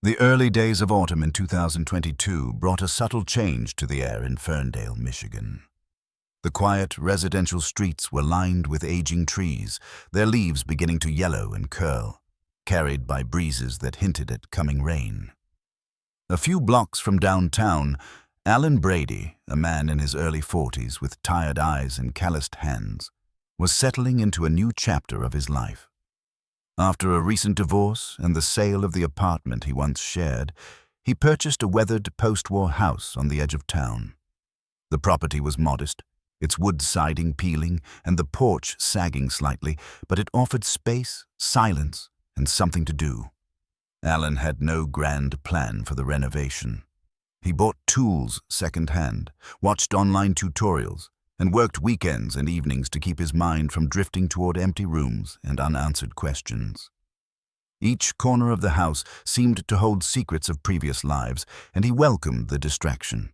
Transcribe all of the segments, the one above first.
The early days of autumn in 2022 brought a subtle change to the air in Ferndale, Michigan. The quiet residential streets were lined with aging trees, their leaves beginning to yellow and curl, carried by breezes that hinted at coming rain. A few blocks from downtown, Alan Brady, a man in his early 40s with tired eyes and calloused hands, was settling into a new chapter of his life. After a recent divorce and the sale of the apartment he once shared, he purchased a weathered post-war house on the edge of town. The property was modest, its wood siding peeling and the porch sagging slightly, but it offered space, silence, and something to do. Alan had no grand plan for the renovation. He bought tools second-hand, watched online tutorials, and worked weekends and evenings to keep his mind from drifting toward empty rooms and unanswered questions. Each corner of the house seemed to hold secrets of previous lives, and he welcomed the distraction.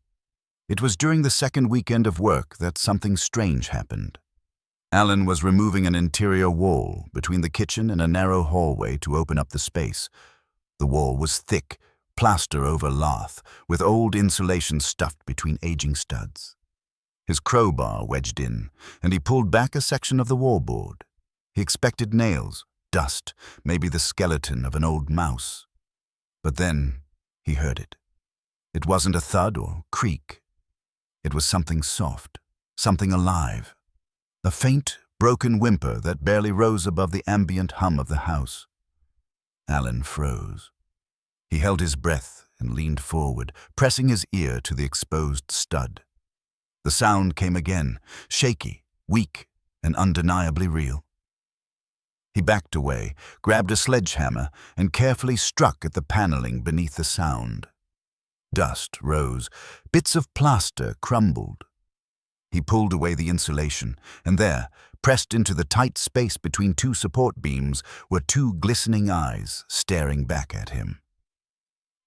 It was during the second weekend of work that something strange happened. Alan was removing an interior wall between the kitchen and a narrow hallway to open up the space. The wall was thick, plaster over lath, with old insulation stuffed between aging studs. His crowbar wedged in, and he pulled back a section of the wallboard. He expected nails, dust, maybe the skeleton of an old mouse. But then he heard it. It wasn't a thud or creak. It was something soft, something alive. A faint, broken whimper that barely rose above the ambient hum of the house. Alan froze. He held his breath and leaned forward, pressing his ear to the exposed stud. The sound came again, shaky, weak, and undeniably real. He backed away, grabbed a sledgehammer, and carefully struck at the paneling beneath the sound. Dust rose, bits of plaster crumbled. He pulled away the insulation, and there, pressed into the tight space between two support beams, were two glistening eyes staring back at him.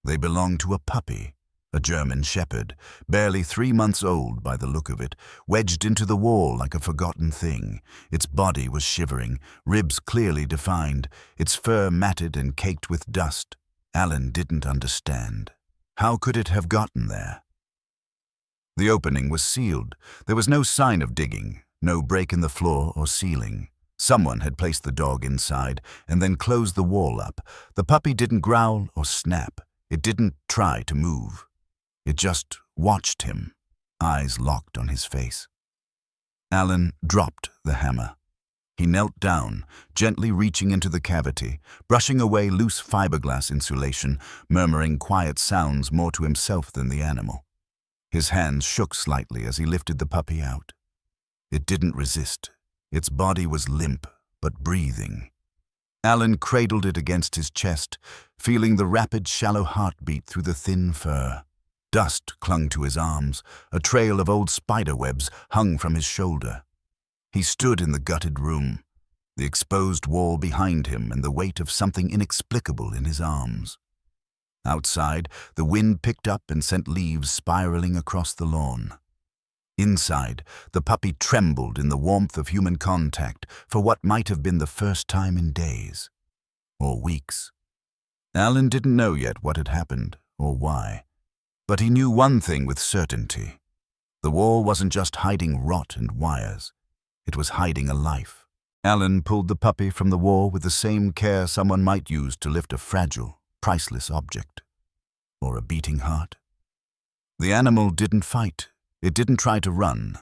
They belonged to a puppy. A German shepherd, barely 3 months old by the look of it, wedged into the wall like a forgotten thing. Its body was shivering, ribs clearly defined, its fur matted and caked with dust. Alan didn't understand. How could it have gotten there? The opening was sealed. There was no sign of digging, no break in the floor or ceiling. Someone had placed the dog inside and then closed the wall up. The puppy didn't growl or snap. It didn't try to move. It just watched him, eyes locked on his face. Alan dropped the hammer. He knelt down, gently reaching into the cavity, brushing away loose fiberglass insulation, murmuring quiet sounds more to himself than the animal. His hands shook slightly as he lifted the puppy out. It didn't resist. Its body was limp, but breathing. Alan cradled it against his chest, feeling the rapid, shallow heartbeat through the thin fur. Dust clung to his arms. A trail of old spider webs hung from his shoulder. He stood in the gutted room, the exposed wall behind him and the weight of something inexplicable in his arms. Outside, the wind picked up and sent leaves spiraling across the lawn. Inside, the puppy trembled in the warmth of human contact for what might have been the first time in days, or weeks. Alan didn't know yet what had happened or why. But he knew one thing with certainty. The wall wasn't just hiding rot and wires. It was hiding a life. Alan pulled the puppy from the wall with the same care someone might use to lift a fragile, priceless object. Or a beating heart. The animal didn't fight. It didn't try to run.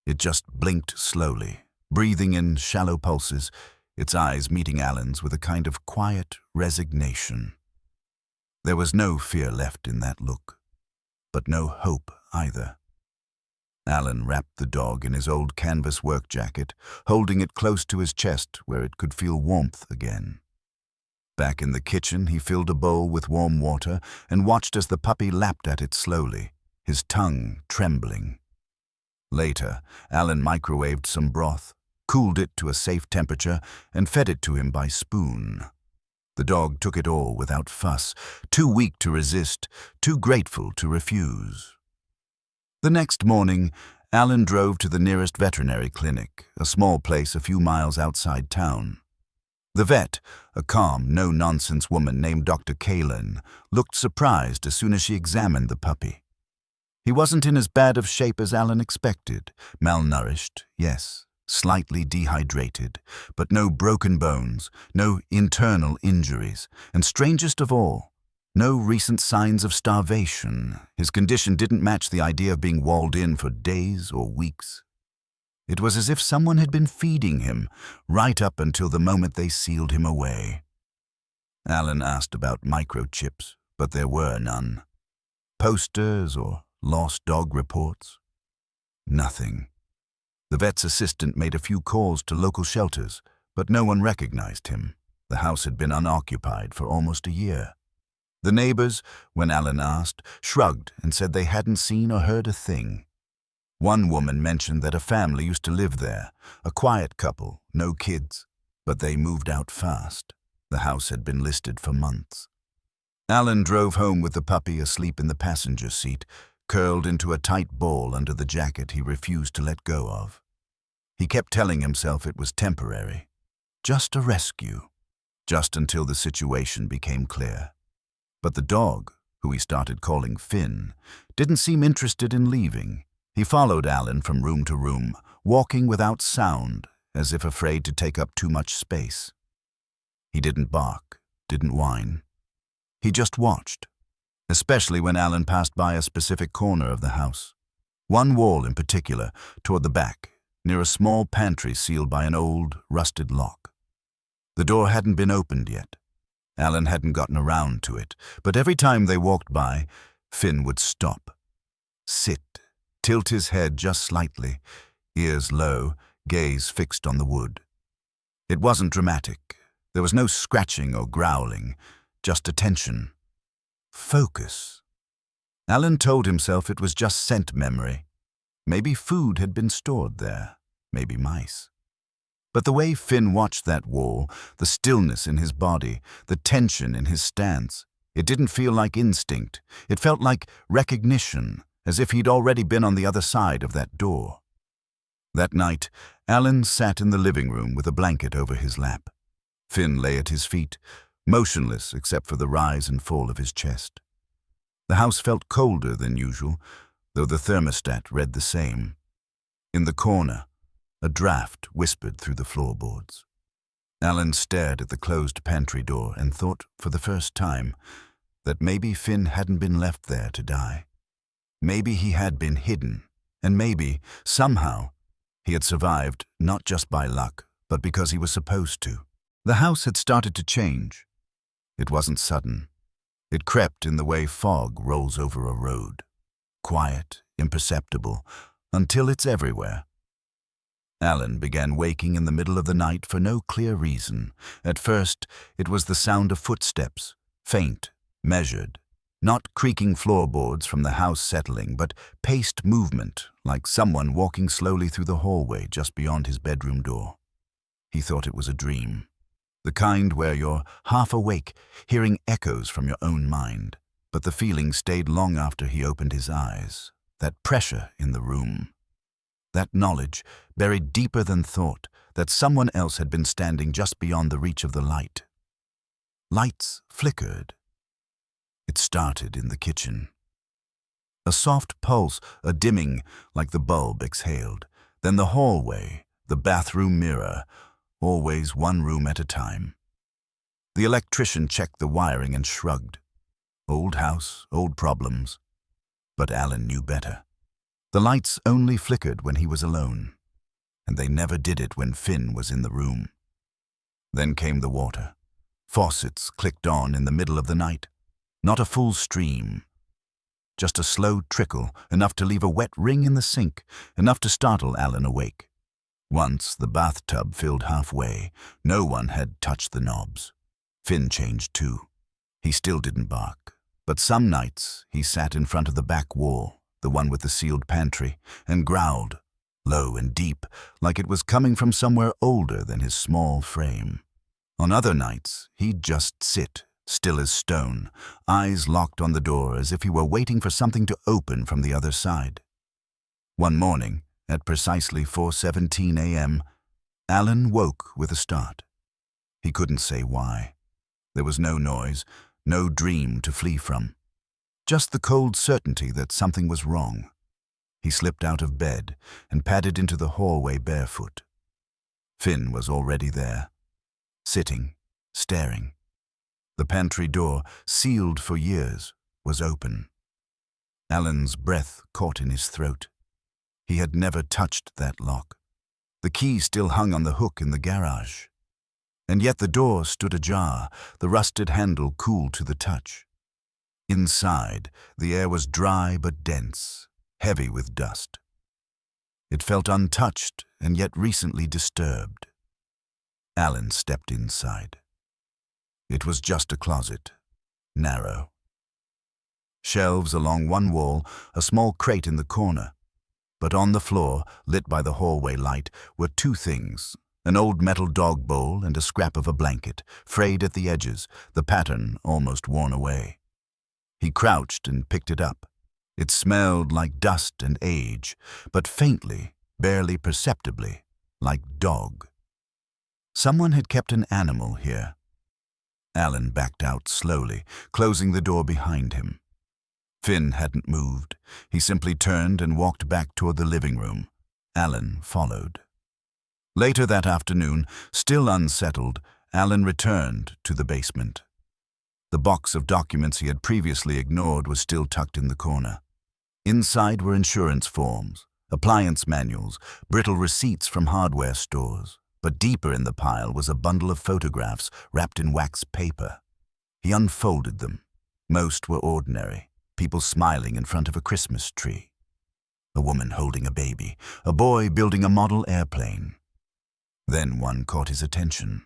It just blinked slowly, breathing in shallow pulses, its eyes meeting Alan's with a kind of quiet resignation. There was no fear left in that look. But no hope either. Alan wrapped the dog in his old canvas work jacket, holding it close to his chest where it could feel warmth again. Back in the kitchen, he filled a bowl with warm water and watched as the puppy lapped at it slowly, his tongue trembling. Later, Alan microwaved some broth, cooled it to a safe temperature, and fed it to him by spoon. The dog took it all without fuss, too weak to resist, too grateful to refuse. The next morning, Alan drove to the nearest veterinary clinic, a small place a few miles outside town. The vet, a calm, no-nonsense woman named Dr. Kalin, looked surprised as soon as she examined the puppy. He wasn't in as bad of shape as Alan expected. Malnourished, yes, slightly dehydrated, but no broken bones, no internal injuries, and strangest of all, no recent signs of starvation. His condition didn't match the idea of being walled in for days or weeks. It was as if someone had been feeding him right up until the moment they sealed him away. Alan asked about microchips, but there were none. Posters or lost dog reports? Nothing. The vet's assistant made a few calls to local shelters, but no one recognized him. The house had been unoccupied for almost a year. The neighbors, when Alan asked, shrugged and said they hadn't seen or heard a thing. One woman mentioned that a family used to live there, a quiet couple, no kids, but they moved out fast. The house had been listed for months. Alan drove home with the puppy asleep in the passenger seat, curled into a tight ball under the jacket he refused to let go of. He kept telling himself it was temporary, just a rescue, just until the situation became clear. But the dog, who he started calling Finn, didn't seem interested in leaving. He followed Alan from room to room, walking without sound, as if afraid to take up too much space. He didn't bark, didn't whine. He just watched, especially when Alan passed by a specific corner of the house. One wall in particular, toward the back, near a small pantry sealed by an old, rusted lock. The door hadn't been opened yet. Alan hadn't gotten around to it, but every time they walked by, Finn would stop, sit, tilt his head just slightly, ears low, gaze fixed on the wood. It wasn't dramatic. There was no scratching or growling, just attention. Focus. Alan told himself it was just scent memory. Maybe food had been stored there, maybe mice. But the way Finn watched that wall, the stillness in his body, the tension in his stance, it didn't feel like instinct. It felt like recognition, as if he'd already been on the other side of that door. That night, Alan sat in the living room with a blanket over his lap. Finn lay at his feet, motionless except for the rise and fall of his chest. The house felt colder than usual, though the thermostat read the same. In the corner, a draft whispered through the floorboards. Alan stared at the closed pantry door and thought, for the first time, that maybe Finn hadn't been left there to die. Maybe he had been hidden, and maybe, somehow, he had survived not just by luck, but because he was supposed to. The house had started to change. It wasn't sudden. It crept in the way fog rolls over a road. Quiet, imperceptible, until it's everywhere. Alan began waking in the middle of the night for no clear reason. At first, it was the sound of footsteps, faint, measured. Not creaking floorboards from the house settling, but paced movement, like someone walking slowly through the hallway just beyond his bedroom door. He thought it was a dream. The kind where you're half awake, hearing echoes from your own mind. But the feeling stayed long after he opened his eyes. That pressure in the room. That knowledge, buried deeper than thought, that someone else had been standing just beyond the reach of the light. Lights flickered. It started in the kitchen. A soft pulse, a dimming, like the bulb exhaled. Then the hallway, the bathroom mirror, always one room at a time. The electrician checked the wiring and shrugged. Old house, old problems. But Alan knew better. The lights only flickered when he was alone, and they never did it when Finn was in the room. Then came the water. Faucets clicked on in the middle of the night. Not a full stream. Just a slow trickle, enough to leave a wet ring in the sink, enough to startle Alan awake. Once the bathtub filled halfway. No one had touched the knobs. Finn changed too. He still didn't bark, but some nights he sat in front of the back wall, the one with the sealed pantry, and growled, low and deep, like it was coming from somewhere older than his small frame. On other nights, he'd just sit, still as stone, eyes locked on the door as if he were waiting for something to open from the other side. One morning, at precisely 4:17 a.m., Alan woke with a start. He couldn't say why. There was no noise, no dream to flee from. Just the cold certainty that something was wrong. He slipped out of bed and padded into the hallway barefoot. Finn was already there, sitting, staring. The pantry door, sealed for years, was open. Alan's breath caught in his throat. He had never touched that lock. The key still hung on the hook in the garage. And yet the door stood ajar, the rusted handle cool to the touch. Inside, the air was dry but dense, heavy with dust. It felt untouched and yet recently disturbed. Alan stepped inside. It was just a closet, narrow. Shelves along one wall, a small crate in the corner. But on the floor, lit by the hallway light, were two things: an old metal dog bowl and a scrap of a blanket, frayed at the edges, the pattern almost worn away. He crouched and picked it up. It smelled like dust and age, but faintly, barely perceptibly, like dog. Someone had kept an animal here. Alan backed out slowly, closing the door behind him. Finn hadn't moved. He simply turned and walked back toward the living room. Alan followed. Later that afternoon, still unsettled, Alan returned to the basement. The box of documents he had previously ignored was still tucked in the corner. Inside were insurance forms, appliance manuals, brittle receipts from hardware stores. But deeper in the pile was a bundle of photographs wrapped in wax paper. He unfolded them. Most were ordinary, people smiling in front of a Christmas tree. A woman holding a baby, a boy building a model airplane. Then one caught his attention.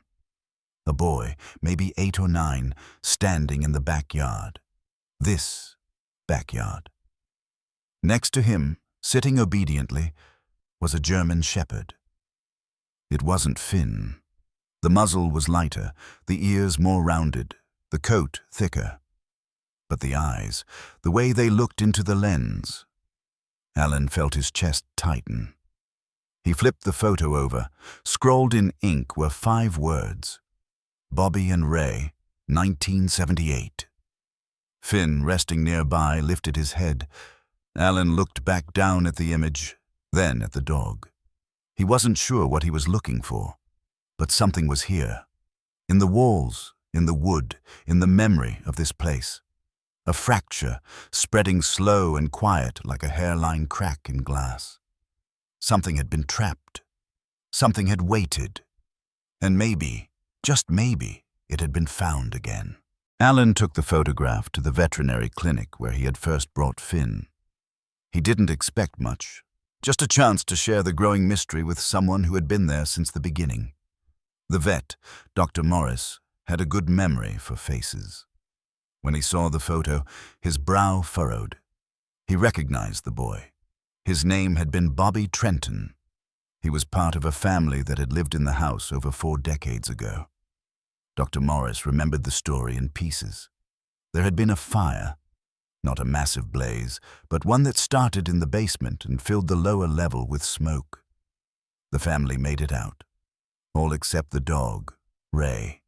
A boy, maybe 8 or 9, standing in the backyard. This backyard. Next to him, sitting obediently, was a German shepherd. It wasn't Finn. The muzzle was lighter, the ears more rounded, the coat thicker. But the eyes, the way they looked into the lens. Alan felt his chest tighten. He flipped the photo over. Scrawled in ink were 5 words. Bobby and Ray, 1978. Finn, resting nearby, lifted his head. Alan looked back down at the image, then at the dog. He wasn't sure what he was looking for, but something was here. In the walls, in the wood, in the memory of this place. A fracture, spreading slow and quiet like a hairline crack in glass. Something had been trapped. Something had waited. And maybe, just maybe, it had been found again. Alan took the photograph to the veterinary clinic where he had first brought Finn. He didn't expect much. Just a chance to share the growing mystery with someone who had been there since the beginning. The vet, Dr. Morris, had a good memory for faces. When he saw the photo, his brow furrowed. He recognized the boy. His name had been Bobby Trenton. He was part of a family that had lived in the house over 4 decades ago. Dr. Morris remembered the story in pieces. There had been a fire. Not a massive blaze, but one that started in the basement and filled the lower level with smoke. The family made it out, all except the dog, Ray.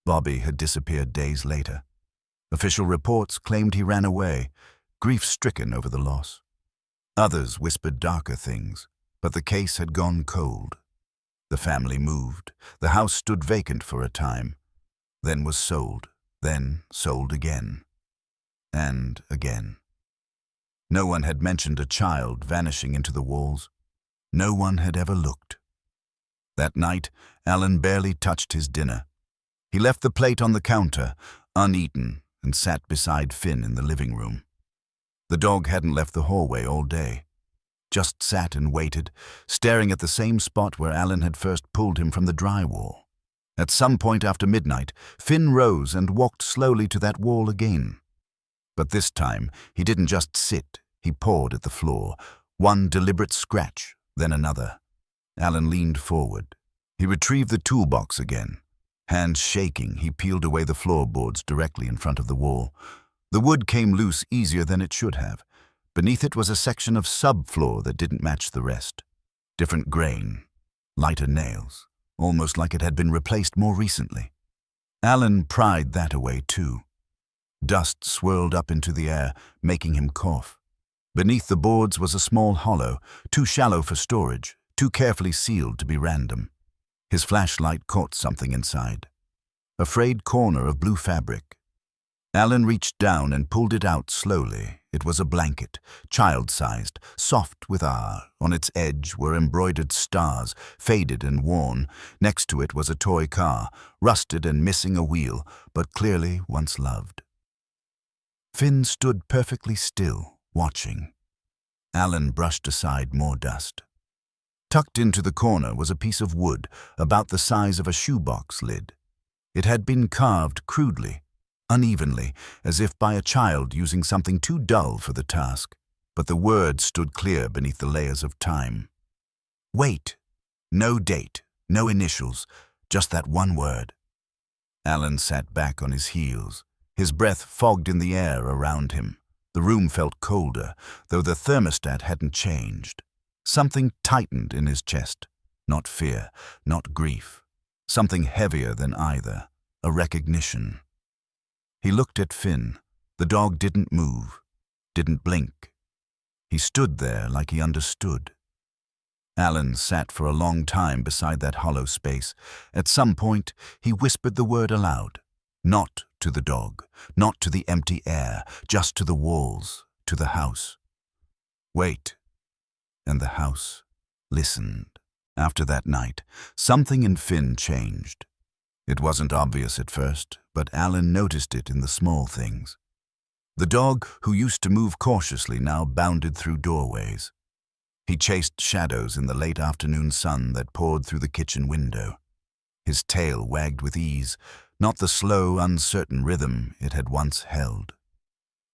Bobby had disappeared days later. Official reports claimed he ran away, grief-stricken over the loss. Others whispered darker things, but the case had gone cold. The family moved. The house stood vacant for a time, then was sold, then sold again. And again. No one had mentioned a child vanishing into the walls. No one had ever looked. That night, Alan barely touched his dinner. He left the plate on the counter, uneaten, and sat beside Finn in the living room. The dog hadn't left the hallway all day. Just sat and waited, staring at the same spot where Alan had first pulled him from the drywall. At some point after midnight, Finn rose and walked slowly to that wall again. But this time, he didn't just sit, he pawed at the floor, one deliberate scratch, then another. Alan leaned forward. He retrieved the toolbox again. Hands shaking, he peeled away the floorboards directly in front of the wall. The wood came loose easier than it should have. Beneath it was a section of subfloor that didn't match the rest. Different grain, lighter nails. almost like it had been replaced more recently. Alan pried that away too. Dust swirled up into the air, making him cough. Beneath the boards was a small hollow, too shallow for storage, too carefully sealed to be random. His flashlight caught something inside. A frayed corner of blue fabric. Alan reached down and pulled it out slowly. It was a blanket, child-sized, soft with On its edge were embroidered stars, faded and worn. Next to it was a toy car, rusted and missing a wheel, but clearly once loved. Finn stood perfectly still, watching. Alan brushed aside more dust. Tucked into the corner was a piece of wood, about the size of a shoebox lid. It had been carved crudely, unevenly, as if by a child using something too dull for the task, but the words stood clear beneath the layers of time. Wait. No date, no initials, just that one word. Alan sat back on his heels. His breath fogged in the air around him. The room felt colder, though the thermostat hadn't changed. Something tightened in his chest. Not fear, not grief. Something heavier than either, a recognition. He looked at Finn. The dog didn't move, didn't blink. He stood there like he understood. Alan sat for a long time beside that hollow space. At some point, he whispered the word aloud. Not to the dog, not to the empty air, just to the walls, to the house. Wait. And the house listened. After that night, something in Finn changed. It wasn't obvious at first, but Alan noticed it in the small things. The dog, who used to move cautiously, now bounded through doorways. He chased shadows in the late afternoon sun that poured through the kitchen window. His tail wagged with ease, not the slow, uncertain rhythm it had once held.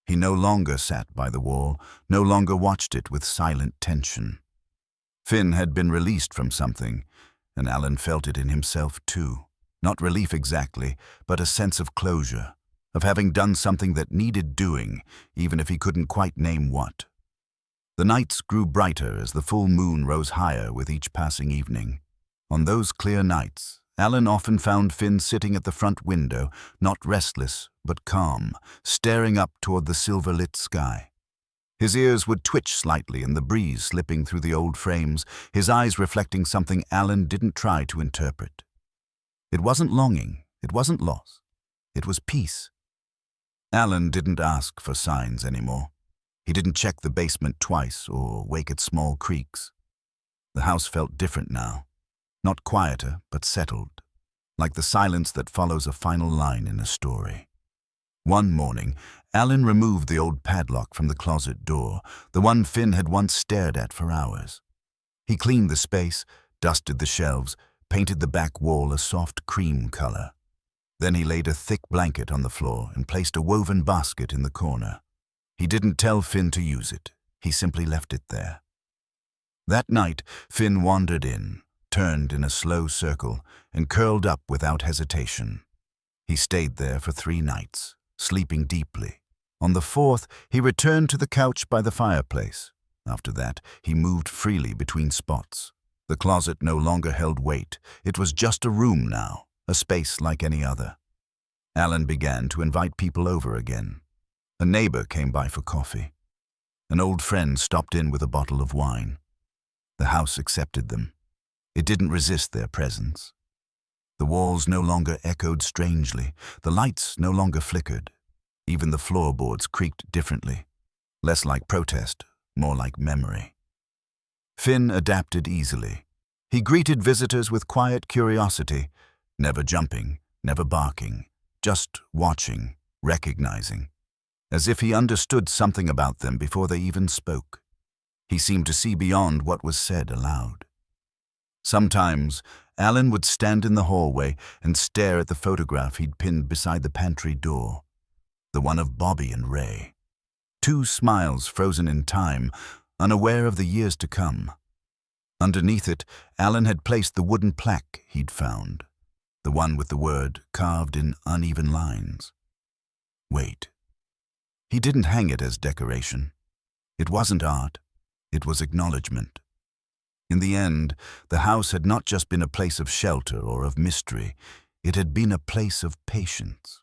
He no longer sat by the wall, no longer watched it with silent tension. Finn had been released from something, and Alan felt it in himself too. Not relief exactly, but a sense of closure, of having done something that needed doing, even if he couldn't quite name what. The nights grew brighter as the full moon rose higher with each passing evening. On those clear nights, Alan often found Finn sitting at the front window, not restless, but calm, staring up toward the silver-lit sky. His ears would twitch slightly in the breeze slipping through the old frames, his eyes reflecting something Alan didn't try to interpret. It wasn't longing, it wasn't loss, it was peace. Alan didn't ask for signs anymore. He didn't check the basement twice or wake at small creaks. The house felt different now. Not quieter, but settled, like the silence that follows a final line in a story. One morning, Alan removed the old padlock from the closet door, the one Finn had once stared at for hours. He cleaned the space, dusted the shelves, painted the back wall a soft cream color. Then he laid a thick blanket on the floor and placed a woven basket in the corner. He didn't tell Finn to use it. He simply left it there. That night, Finn wandered in, turned in a slow circle, and curled up without hesitation. He stayed there for 3 nights, sleeping deeply. On the 4th, he returned to the couch by the fireplace. After that, he moved freely between spots. The closet no longer held weight. It was just a room now, a space like any other. Alan began to invite people over again. A neighbor came by for coffee. An old friend stopped in with a bottle of wine. The house accepted them. It didn't resist their presence. The walls no longer echoed strangely. The lights no longer flickered. Even the floorboards creaked differently. Less like protest, more like memory. Finn adapted easily. He greeted visitors with quiet curiosity, never jumping, never barking, just watching, recognizing, as if he understood something about them before they even spoke. He seemed to see beyond what was said aloud. Sometimes, Alan would stand in the hallway and stare at the photograph he'd pinned beside the pantry door, the one of Bobby and Ray. 2 smiles frozen in time, unaware of the years to come. Underneath it, Alan had placed the wooden plaque he'd found, the one with the word carved in uneven lines. Wait. He didn't hang it as decoration. It wasn't art. It was acknowledgement. In the end, the house had not just been a place of shelter or of mystery, it had been a place of patience.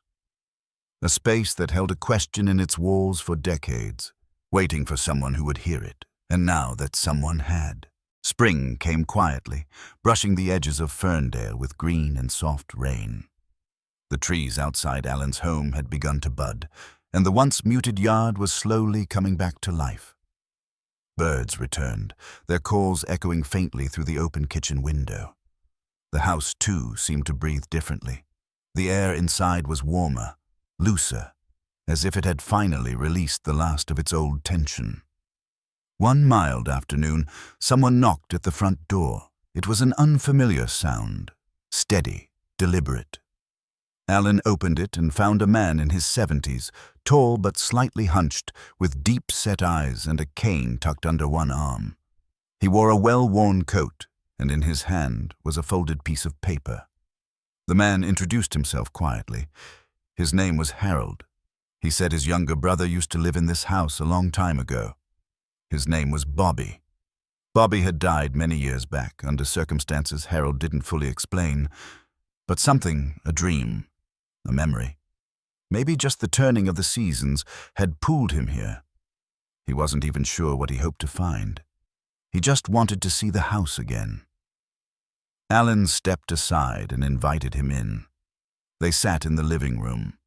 A space that held a question in its walls for decades, waiting for someone who would hear it, and now that someone had. Spring came quietly, brushing the edges of Ferndale with green and soft rain. The trees outside Alan's home had begun to bud, and the once muted yard was slowly coming back to life. Birds returned, their calls echoing faintly through the open kitchen window. The house, too, seemed to breathe differently. The air inside was warmer, looser, as if it had finally released the last of its old tension. One mild afternoon, someone knocked at the front door. It was an unfamiliar sound, steady, deliberate. Alan opened it and found a man in his 70s, tall but slightly hunched, with deep-set eyes and a cane tucked under one arm. He wore a well-worn coat, and in his hand was a folded piece of paper. The man introduced himself quietly. His name was Harold. He said his younger brother used to live in this house a long time ago. His name was Bobby. Bobby had died many years back, under circumstances Harold didn't fully explain, but something, a dream, a memory, maybe just the turning of the seasons, had pulled him here. He wasn't even sure what he hoped to find. He just wanted to see the house again. Alan stepped aside and invited him in. They sat in the living room.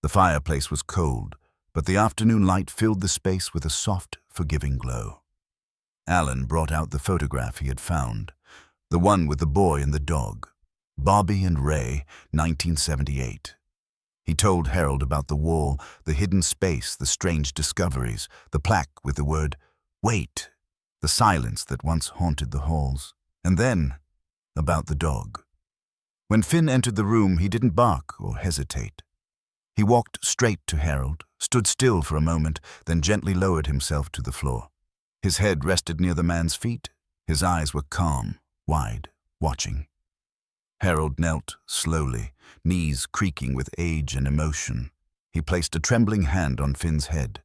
The fireplace was cold, but the afternoon light filled the space with a soft, forgiving glow. Alan brought out the photograph he had found, the one with the boy and the dog. Bobby and Ray, 1978. He told Harold about the wall, the hidden space, the strange discoveries, the plaque with the word, "Wait," the silence that once haunted the halls, and then about the dog. When Finn entered the room, he didn't bark or hesitate. He walked straight to Harold, stood still for a moment, then gently lowered himself to the floor. His head rested near the man's feet. His eyes were calm, wide, watching. Harold knelt slowly, knees creaking with age and emotion. He placed a trembling hand on Finn's head.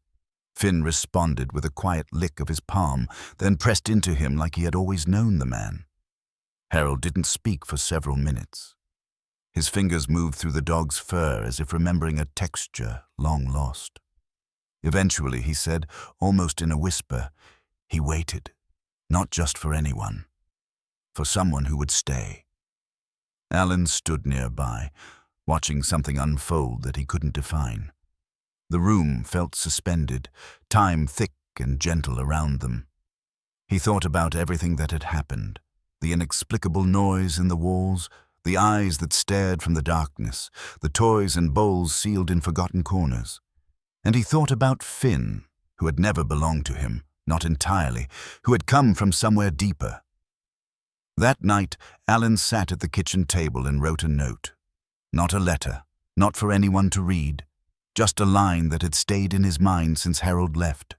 Finn responded with a quiet lick of his palm, then pressed into him like he had always known the man. Harold didn't speak for several minutes. His fingers moved through the dog's fur as if remembering a texture long lost. Eventually, he said, almost in a whisper, he waited, not just for anyone, for someone who would stay. Alan stood nearby, watching something unfold that he couldn't define. The room felt suspended, time thick and gentle around them. He thought about everything that had happened, the inexplicable noise in the walls, the eyes that stared from the darkness, the toys and bowls sealed in forgotten corners. And he thought about Finn, who had never belonged to him, not entirely, who had come from somewhere deeper. That night, Alan sat at the kitchen table and wrote a note. Not a letter, not for anyone to read, just a line that had stayed in his mind since Harold left.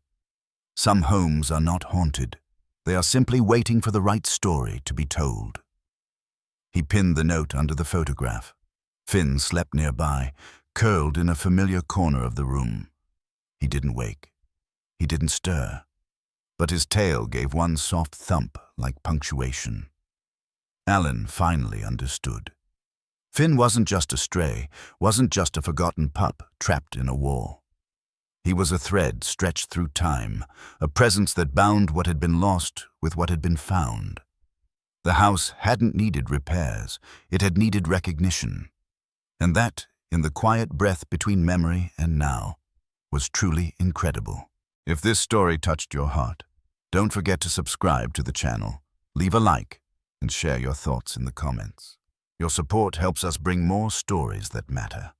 Some homes are not haunted. They are simply waiting for the right story to be told. He pinned the note under the photograph. Finn slept nearby, curled in a familiar corner of the room. He didn't wake. He didn't stir. But his tail gave one soft thump like punctuation. Alan finally understood. Finn wasn't just a stray, wasn't just a forgotten pup trapped in a wall. He was a thread stretched through time, a presence that bound what had been lost with what had been found. The house hadn't needed repairs, it had needed recognition. And that, in the quiet breath between memory and now, was truly incredible. If this story touched your heart, don't forget to subscribe to the channel, leave a like, and share your thoughts in the comments. Your support helps us bring more stories that matter.